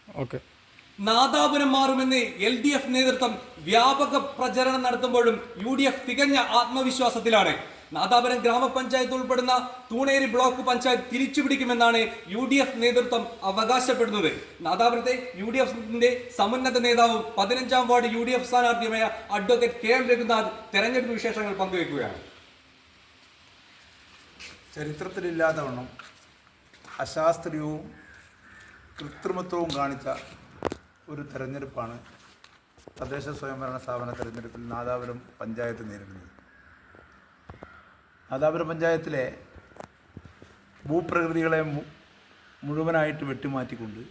Okay. Nadapuram മാറുമെന്ന് LDF നേതൃത്വം വ്യാപക പ്രചരണം നടത്തുമ്പോഴും UDF തികഞ്ഞ ആത്മവിശ്വാസത്തിലാണ്. നാദാപുരം ഗ്രാമപഞ്ചായത്ത് ഉൾപ്പെടുന്ന തൂണേരി ബ്ലോക്ക് പഞ്ചായത്ത് തിരിച്ചുപിടിക്കുമെന്നാണ് UDF നേതൃത്വം അവകാശപ്പെടുന്നത്. നാദാപുരത്തെ UDFന്റെ സമുന്നത നേതാവും 15-ാം വാർഡ് UDF സ്ഥാനാർത്ഥിയുമായ അഡ്വക്കേറ്റ് KM രഘുനാഥ് തെരഞ്ഞെടുപ്പ് വിശേഷങ്ങൾ പങ്കുവയ്ക്കുകയാണ്. ചരിത്രത്തിലില്ലാത്തവണ്ണം അശാസ്ത്രീയവും കൃത്രിമത്വവും കാണിച്ച ഒരു തെരഞ്ഞെടുപ്പാണ് തദ്ദേശ സ്വയംഭരണ സ്ഥാപന തെരഞ്ഞെടുപ്പിൽ നാദാപുരം പഞ്ചായത്ത് നേരിടുന്നത്. നാദാപുരം പഞ്ചായത്തിലെ ഭൂപ്രകൃതികളെ മുഴുവനായിട്ട് വെട്ടിമാറ്റിക്കൊണ്ട്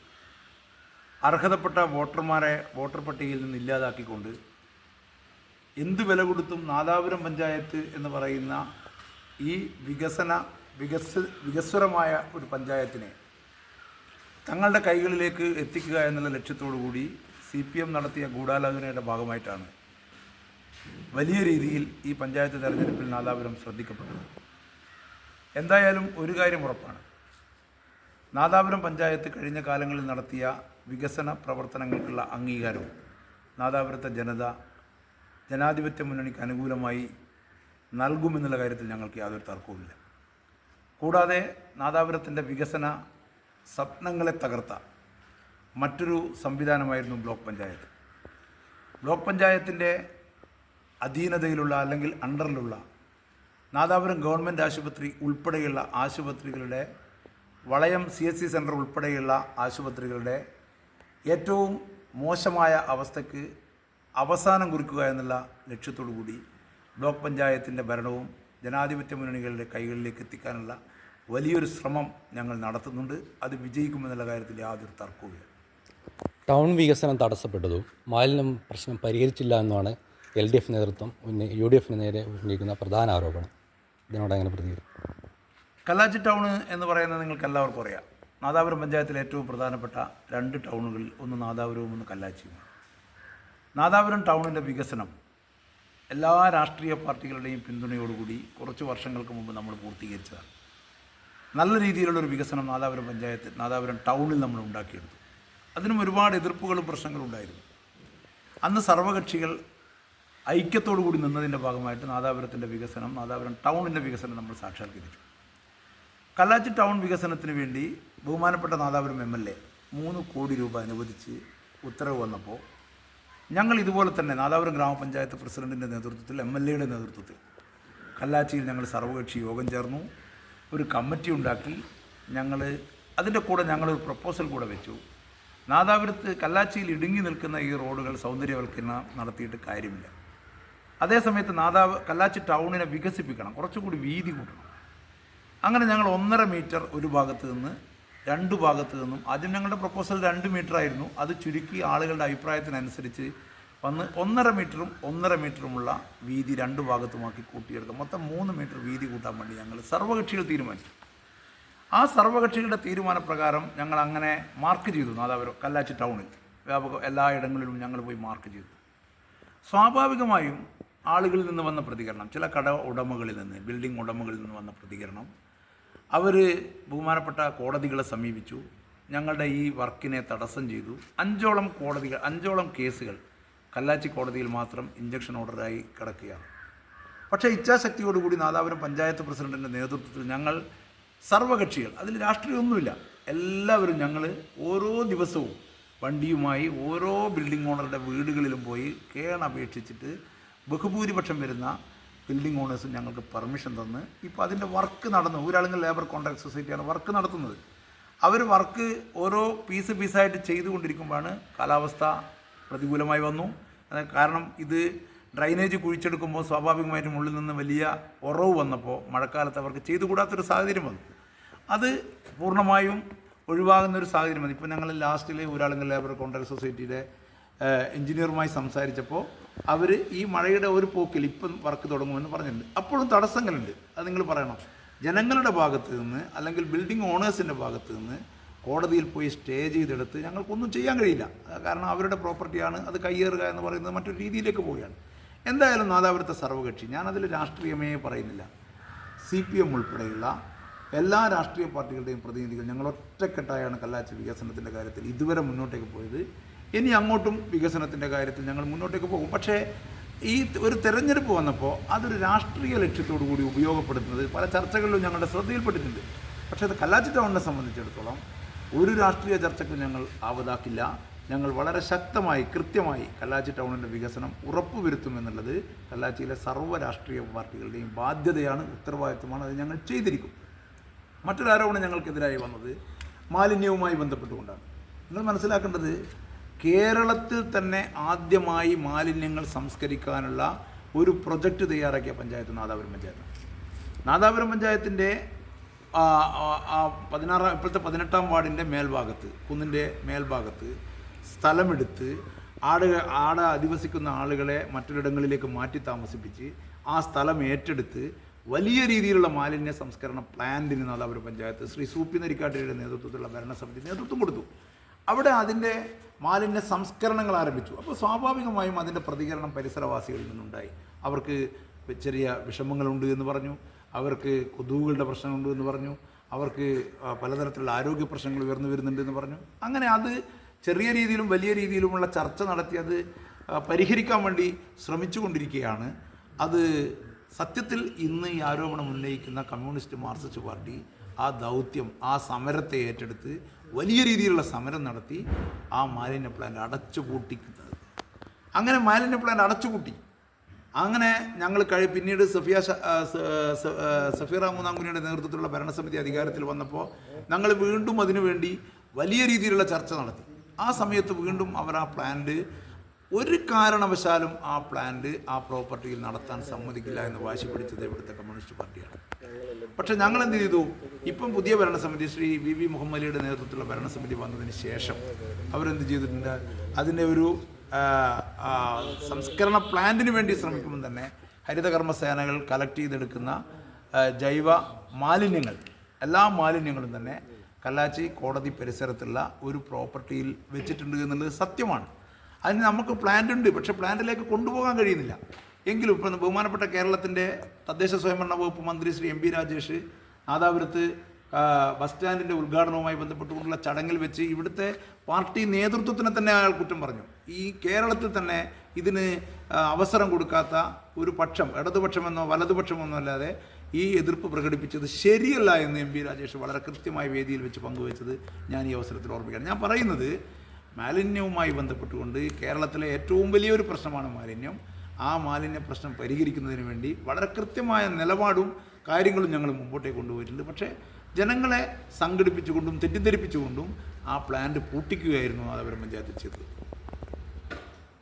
അർഹതപ്പെട്ട വോട്ടർമാരെ വോട്ടർ പട്ടികയിൽ നിന്ന് ഇല്ലാതാക്കിക്കൊണ്ട് എന്ത് വില കൊടുത്തും നാദാപുരം പഞ്ചായത്ത് എന്ന് പറയുന്ന ഈ വികസ്വരമായ ഒരു പഞ്ചായത്തിനെ തങ്ങളുടെ കൈകളിലേക്ക് എത്തിക്കുക എന്നുള്ള ലക്ഷ്യത്തോടു കൂടി CPM നടത്തിയ ഗൂഢാലോചനയുടെ ഭാഗമായിട്ടാണ് വലിയ രീതിയിൽ ഈ പഞ്ചായത്ത് തെരഞ്ഞെടുപ്പിൽ നാദാപുരം ശ്രദ്ധിക്കപ്പെട്ടത്. എന്തായാലും ഒരു കാര്യം ഉറപ്പാണ്, നാദാപുരം പഞ്ചായത്ത് കഴിഞ്ഞ കാലങ്ങളിൽ നടത്തിയ വികസന പ്രവർത്തനങ്ങൾക്കുള്ള അംഗീകാരവും നാദാപുരത്തെ ജനത ജനാധിപത്യ മുന്നണിക്ക് അനുകൂലമായി നൽകുമെന്നുള്ള കാര്യത്തിൽ ഞങ്ങൾക്ക് യാതൊരു തർക്കവുമില്ല. കൂടാതെ നാദാപുരത്തിൻ്റെ വികസന സ്വപ്നങ്ങളെ തകർത്ത മറ്റൊരു സംവിധാനമായിരുന്നു ബ്ലോക്ക് പഞ്ചായത്ത്. ബ്ലോക്ക് പഞ്ചായത്തിൻ്റെ അധീനതയിലുള്ള അല്ലെങ്കിൽ അണ്ടറിലുള്ള നാദാപുരം ഗവൺമെൻറ് ആശുപത്രി ഉൾപ്പെടെയുള്ള ആശുപത്രികളുടെ വളയം CSC സെൻറ്റർ ഉൾപ്പെടെയുള്ള ആശുപത്രികളുടെ ഏറ്റവും മോശമായ അവസ്ഥയ്ക്ക് അവസാനം കുറിക്കുക എന്നുള്ള ലക്ഷ്യത്തോടു കൂടി ബ്ലോക്ക് പഞ്ചായത്തിൻ്റെ ഭരണവും ജനാധിപത്യ മുന്നണികളുടെ കൈകളിലേക്ക് എത്തിക്കാനുള്ള വലിയൊരു ശ്രമം ഞങ്ങൾ നടത്തുന്നുണ്ട്. അത് വിജയിക്കുമെന്നുള്ള കാര്യത്തിൽ യാതൊരു തർക്കവുമില്ല. ടൗൺ വികസനം തടസ്സപ്പെട്ടതും മാലിന്യം പ്രശ്നം പരിഹരിച്ചില്ല എന്നാണ് LDF നേതൃത്വം UDFന് നേരെ ഉന്നയിക്കുന്ന പ്രധാന ആരോപണം. ഇതിനോട് എങ്ങനെ പ്രതികരിക്കും? കല്ലാച്ചി ടൗൺ എന്ന് പറയുന്നത് നിങ്ങൾക്ക് എല്ലാവർക്കും അറിയാം. നാദാപുരം പഞ്ചായത്തിലെ ഏറ്റവും പ്രധാനപ്പെട്ട 2 ടൗണുകളിൽ ഒന്ന് നാദാപുരവും ഒന്ന് കല്ലാച്ചിയുമാണ്. നാദാപുരം ടൗണിൻ്റെ വികസനം എല്ലാ രാഷ്ട്രീയ പാർട്ടികളുടെയും പിന്തുണയോടുകൂടി കുറച്ച് വർഷങ്ങൾക്ക് മുമ്പ് നമ്മൾ പൂർത്തീകരിച്ചതാണ്. നല്ല രീതിയിലുള്ളൊരു വികസനം നാദാപുരം ടൗണിൽ നമ്മൾ ഉണ്ടാക്കിയെടുത്തു. അതിനും ഒരുപാട് എതിർപ്പുകളും പ്രശ്നങ്ങളും ഉണ്ടായിരുന്നു. അന്ന് സർവകക്ഷികൾ ഐക്യത്തോടു കൂടി നിന്നതിൻ്റെ ഭാഗമായിട്ട് നാദാപുരത്തിൻ്റെ വികസനം, നാദാപുരം ടൗണിൻ്റെ വികസനം നമ്മൾ സാക്ഷാത്കരിച്ചു. കല്ലാച്ചി ടൗൺ വികസനത്തിന് വേണ്ടി ബഹുമാനപ്പെട്ട നാദാപുരം MLA 3 കോടി രൂപ അനുവദിച്ച് ഉത്തരവ് വന്നപ്പോൾ ഞങ്ങൾ ഇതുപോലെ തന്നെ നാദാപുരം ഗ്രാമപഞ്ചായത്ത് പ്രസിഡൻറ്റിൻ്റെ നേതൃത്വത്തിൽ MLAയുടെ നേതൃത്വത്തിൽ കല്ലാച്ചിയിൽ ഞങ്ങൾ സർവകക്ഷി യോഗം ചേർന്നു, ഒരു കമ്മിറ്റി ഉണ്ടാക്കി. അതിൻ്റെ കൂടെ ഞങ്ങളൊരു പ്രപ്പോസൽ കൂടെ വെച്ചു. നാദാപുരത്ത് കല്ലാച്ചിയിൽ ഇടുങ്ങി നിൽക്കുന്ന ഈ റോഡുകൾ സൗന്ദര്യവൽക്കരണം നടത്തിയിട്ട് കാര്യമില്ല. അതേസമയത്ത് കല്ലാച്ചി ടൗണിനെ വികസിപ്പിക്കണം, കുറച്ചുകൂടി വീതി കൂട്ടണം. അങ്ങനെ ഞങ്ങൾ 1.5 മീറ്റർ ഒരു ഭാഗത്ത് നിന്ന് 2 ഭാഗത്ത് നിന്നും, ആദ്യം ഞങ്ങളുടെ പ്രപ്പോസൽ 2 മീറ്റർ ആയിരുന്നു, അത് ചുരുക്കി ആളുകളുടെ അഭിപ്രായത്തിനനുസരിച്ച് വന്ന് 1.5 മീറ്ററും 1.5 മീറ്ററുമുള്ള വീതി 2 ഭാഗത്തുമാക്കി കൂട്ടിയെടുക്കുക. മൊത്തം 3 മീറ്റർ വീതി കൂട്ടാൻ വേണ്ടി ഞങ്ങൾ സർവകക്ഷികൾ തീരുമാനിച്ചു. ആ സർവകക്ഷികളുടെ തീരുമാനപ്രകാരം ഞങ്ങൾ അങ്ങനെ മാർക്ക് ചെയ്തു. നാദാപുരം കല്ലാച്ചി ടൗണിൽ എല്ലായിടങ്ങളിലും ഞങ്ങൾ പോയി മാർക്ക് ചെയ്തു. സ്വാഭാവികമായും ആളുകളിൽ നിന്ന് വന്ന പ്രതികരണം, ചില കട ഉടമകളിൽ നിന്ന്, ബിൽഡിംഗ് ഉടമകളിൽ നിന്ന് വന്ന പ്രതികരണം, അവർ ബഹുമാനപ്പെട്ട കോടതികളെ സമീപിച്ചു, ഞങ്ങളുടെ ഈ വർക്കിനെ തടസ്സം ചെയ്തു. 5ഓളം കേസുകൾ കല്ലാച്ചി കോടതിയിൽ മാത്രം ഇഞ്ചക്ഷൻ ഓർഡറായി കിടക്കുകയാണ്. പക്ഷേ ഇച്ഛാശക്തിയോടുകൂടി നാദാപുരം പഞ്ചായത്ത് പ്രസിഡൻറ്റിൻ്റെ നേതൃത്വത്തിൽ ഞങ്ങൾ സർവകക്ഷികൾ, അതിൽ രാഷ്ട്രീയമൊന്നുമില്ല, എല്ലാവരും ഞങ്ങൾ ഓരോ ദിവസവും വണ്ടിയുമായി ഓരോ ബിൽഡിംഗ് ഓണറുടെ വീടുകളിലും പോയി കേണപേക്ഷിച്ചിട്ട് ബഹുഭൂരിപക്ഷം വരുന്ന ബിൽഡിംഗ് ഓണേഴ്സും ഞങ്ങൾക്ക് പെർമിഷൻ തന്ന് ഇപ്പോൾ അതിൻ്റെ വർക്ക് നടന്നു. ഊരാളുങ്കൽ ലേബർ കോൺട്രാക്ട് സൊസൈറ്റിയാണ് വർക്ക് നടത്തുന്നത്. അവർ വർക്ക് ഓരോ പീസായിട്ട് ചെയ്തുകൊണ്ടിരിക്കുമ്പോഴാണ് കാലാവസ്ഥ പ്രതികൂലമായി വന്നു. കാരണം ഇത് ഡ്രൈനേജ് കുഴിച്ചെടുക്കുമ്പോൾ സ്വാഭാവികമായിട്ടും ഉള്ളിൽ നിന്ന് വലിയ ഉറവ് വന്നപ്പോൾ മഴക്കാലത്ത് അവർക്ക് ചെയ്തുകൂടാത്തൊരു സാഹചര്യം വന്നു. അത് പൂർണ്ണമായും ഒഴിവാകുന്നൊരു സാഹചര്യം വന്നു. ഇപ്പോൾ ഞങ്ങൾ ലാസ്റ്റിൽ ഊരാളുങ്കൽ ലേബർ കോൺട്രാക്ട് സൊസൈറ്റിയുടെ എഞ്ചിനീയറുമായി സംസാരിച്ചപ്പോൾ അവർ ഈ മഴയുടെ ഒരു പോക്കിൽ ഇപ്പം വർക്ക് തുടങ്ങുമെന്ന് പറഞ്ഞിട്ടുണ്ട്. അപ്പോഴും തടസ്സങ്ങളുണ്ട്, അത് നിങ്ങൾ പറയണം. ജനങ്ങളുടെ ഭാഗത്ത് നിന്ന് അല്ലെങ്കിൽ ബിൽഡിംഗ് ഓണേഴ്സിൻ്റെ ഭാഗത്ത് നിന്ന് കോടതിയിൽ പോയി സ്റ്റേ ചെയ്തെടുത്ത് ഞങ്ങൾക്കൊന്നും ചെയ്യാൻ കഴിയില്ല. കാരണം അവരുടെ പ്രോപ്പർട്ടിയാണ്, അത് കയ്യേറുക എന്ന് പറയുന്നത് മറ്റൊരു രീതിയിലേക്ക് പോവുകയാണ്. എന്തായാലും നാദാപുരത്തെ സർവകക്ഷി, ഞാനതിൽ രാഷ്ട്രീയമേ പറയുന്നില്ല, CPM ഉൾപ്പെടെയുള്ള എല്ലാ രാഷ്ട്രീയ പാർട്ടികളുടെയും പ്രതിനിധികൾ ഞങ്ങൾ ഒറ്റക്കെട്ടായാണ് കല്ലാച്ചി വികസനത്തിൻ്റെ കാര്യത്തിൽ ഇതുവരെ മുന്നോട്ടേക്ക് പോയത്. ഇനി അങ്ങോട്ടും വികസനത്തിൻ്റെ കാര്യത്തിൽ ഞങ്ങൾ മുന്നോട്ടേക്ക് പോകും. പക്ഷേ ഈ ഒരു തെരഞ്ഞെടുപ്പ് വന്നപ്പോൾ അതൊരു രാഷ്ട്രീയ ലക്ഷ്യത്തോടു കൂടി ഉപയോഗപ്പെടുത്തുന്നത് പല ചർച്ചകളിലും ഞങ്ങളുടെ ശ്രദ്ധയിൽപ്പെട്ടിട്ടുണ്ട്. പക്ഷേ അത് കല്ലാച്ചി ടൗണിനെ സംബന്ധിച്ചിടത്തോളം ഒരു രാഷ്ട്രീയ ചർച്ചയ്ക്കും ഞങ്ങൾ ആവതാക്കില്ല. ഞങ്ങൾ വളരെ ശക്തമായി കൃത്യമായി കല്ലാച്ചി ടൗണിൻ്റെ വികസനം ഉറപ്പുവരുത്തുമെന്നുള്ളത് കല്ലാച്ചിയിലെ സർവ്വ രാഷ്ട്രീയ പാർട്ടികളുടെയും ബാധ്യതയാണ്, ഉത്തരവാദിത്വമാണ്. അത് ഞങ്ങൾ ചെയ്തിരിക്കും. മറ്റൊരു ആരോപണം ഞങ്ങൾക്കെതിരായി വന്നത് മാലിന്യവുമായി ബന്ധപ്പെട്ടുകൊണ്ടാണ്. നിങ്ങൾ മനസ്സിലാക്കേണ്ടത്, കേരളത്തിൽ തന്നെ ആദ്യമായി മാലിന്യങ്ങൾ സംസ്കരിക്കാനുള്ള ഒരു പ്രൊജക്റ്റ് തയ്യാറാക്കിയ പഞ്ചായത്ത് നാദാപുരം പഞ്ചായത്താണ്. നാദാപുരം പഞ്ചായത്തിൻ്റെ ഇപ്പോഴത്തെ 18-ാം വാർഡിൻ്റെ മേൽഭാഗത്ത്, കുന്നിൻ്റെ മേൽഭാഗത്ത് സ്ഥലമെടുത്ത് ആടെ അധിവസിക്കുന്ന ആളുകളെ മറ്റൊരിടങ്ങളിലേക്ക് മാറ്റി താമസിപ്പിച്ച് ആ സ്ഥലം ഏറ്റെടുത്ത് വലിയ രീതിയിലുള്ള മാലിന്യ സംസ്കരണ പ്ലാന്റിന് നാദാപുരം പഞ്ചായത്ത് ശ്രീ സൂപ്പി നരിക്കാട്ടിയുടെ നേതൃത്വത്തിലുള്ള ഭരണസമിതി നേതൃത്വം കൊടുത്തു. അവിടെ അതിൻ്റെ മാലിന്യ സംസ്കരണങ്ങൾ ആരംഭിച്ചു. അപ്പോൾ സ്വാഭാവികമായും അതിൻ്റെ പ്രതികരണം പരിസരവാസികളിൽ നിന്നുണ്ടായി. അവർക്ക് ചെറിയ വിഷമങ്ങളുണ്ട് എന്ന് പറഞ്ഞു, അവർക്ക് കൊതുകുകളുടെ പ്രശ്നമുണ്ട് എന്ന് പറഞ്ഞു, അവർക്ക് പലതരത്തിലുള്ള ആരോഗ്യ പ്രശ്നങ്ങൾ ഉയർന്നു വരുന്നുണ്ട് എന്ന് പറഞ്ഞു. അങ്ങനെ അത് ചെറിയ രീതിയിലും വലിയ രീതിയിലുമുള്ള ചർച്ച നടത്തി അത് പരിഹരിക്കാൻ വേണ്ടി ശ്രമിച്ചുകൊണ്ടിരിക്കുകയാണ്. അത് സത്യത്തിൽ ഇന്ന് ഈ ആരോപണം ഉന്നയിക്കുന്ന കമ്മ്യൂണിസ്റ്റ് മാർക്സിസ്റ്റ് പാർട്ടി ആ ദൗത്യം, ആ സമരത്തെ ഏറ്റെടുത്ത് വലിയ രീതിയിലുള്ള സമരം നടത്തി ആ മാലിന്യ പ്ലാന്റ് അടച്ചുപൂട്ടിക്കുന്നത്. അങ്ങനെ മാലിന്യ പ്ലാന്റ് അടച്ചുപൂട്ടി. അങ്ങനെ ഞങ്ങൾ പിന്നീട് സഫീറ മൂന്നാംകുനിയുടെ നേതൃത്വത്തിലുള്ള ഭരണസമിതി അധികാരത്തിൽ വന്നപ്പോൾ ഞങ്ങൾ വീണ്ടും അതിനുവേണ്ടി വലിയ രീതിയിലുള്ള ചർച്ച നടത്തി. ആ സമയത്ത് വീണ്ടും അവർ ആ പ്ലാന്റ് ഒരു കാരണവശാലും ആ പ്രോപ്പർട്ടിയിൽ നടത്താൻ സമ്മതിക്കില്ല എന്ന് വാശി പിടിച്ചത് ഇവിടുത്തെ കമ്മ്യൂണിസ്റ്റ് പാർട്ടിയാണ്. പക്ഷേ ഞങ്ങൾ എന്ത് ചെയ്തു? ഇപ്പം പുതിയ ഭരണസമിതി ശ്രീ വി വി മുഹമ്മദ് അലിയുടെ നേതൃത്വത്തിലുള്ള ഭരണസമിതി വന്നതിന് ശേഷം അവരെന്ത് ചെയ്തിട്ടുണ്ട്? അതിൻ്റെ ഒരു സംസ്കരണ പ്ലാന്റിന് വേണ്ടി ശ്രമിക്കുമ്പോൾ തന്നെ ഹരിതകർമ്മസേനകൾ കളക്ട് ചെയ്തെടുക്കുന്ന ജൈവ മാലിന്യങ്ങൾ, എല്ലാ മാലിന്യങ്ങളും തന്നെ കല്ലാച്ചി കോടതി പരിസരത്തുള്ള ഒരു പ്രോപ്പർട്ടിയിൽ വെച്ചിട്ടുണ്ട് എന്നുള്ളത് സത്യമാണ്. അതിന് നമുക്ക് പ്ലാന്റ് ഉണ്ട്, പക്ഷേ പ്ലാന്റിലേക്ക് കൊണ്ടുപോകാൻ കഴിയുന്നില്ല. എങ്കിലും ഇപ്പം ബഹുമാനപ്പെട്ട കേരളത്തിൻ്റെ തദ്ദേശ സ്വയംഭരണ വകുപ്പ് മന്ത്രി ശ്രീ എം പി രാജേഷ് നാദാപുരത്ത് ബസ് സ്റ്റാൻഡിൻ്റെ ഉദ്ഘാടനവുമായി ബന്ധപ്പെട്ടുകൊണ്ടുള്ള ചടങ്ങിൽ വെച്ച് ഇവിടുത്തെ പാർട്ടി നേതൃത്വത്തിനെ തന്നെ അയാൾ കുറ്റം പറഞ്ഞു. ഈ കേരളത്തിൽ തന്നെ ഇതിന് അവസരം കൊടുക്കാത്ത ഒരു പക്ഷം, ഇടതുപക്ഷമെന്നോ വലതുപക്ഷമെന്നോ അല്ലാതെ ഈ എതിർപ്പ് പ്രകടിപ്പിച്ചത് ശരിയല്ല എന്ന് എം പി രാജേഷ് വളരെ കൃത്യമായ വേദിയിൽ വെച്ച് പങ്കുവച്ചത് ഞാൻ ഈ അവസരത്തിൽ ഓർമ്മിക്കുകയാണ്. ഞാൻ പറയുന്നത്, മാലിന്യവുമായി ബന്ധപ്പെട്ടുകൊണ്ട് കേരളത്തിലെ ഏറ്റവും വലിയൊരു പ്രശ്നമാണ് മാലിന്യം. ആ മാലിന്യ പ്രശ്നം പരിഹരിക്കുന്നതിന് വേണ്ടി വളരെ കൃത്യമായ നിലപാടും കാര്യങ്ങളും ഞങ്ങൾ മുമ്പോട്ടേക്ക് കൊണ്ടുപോയിട്ടുണ്ട്. പക്ഷേ ജനങ്ങളെ സംഘടിപ്പിച്ചുകൊണ്ടും തെറ്റിദ്ധരിപ്പിച്ചുകൊണ്ടും ആ പ്ലാന്റ് പൂട്ടിക്കുകയായിരുന്നു നാദാപുരം പഞ്ചായത്ത് ചെയ്തത്.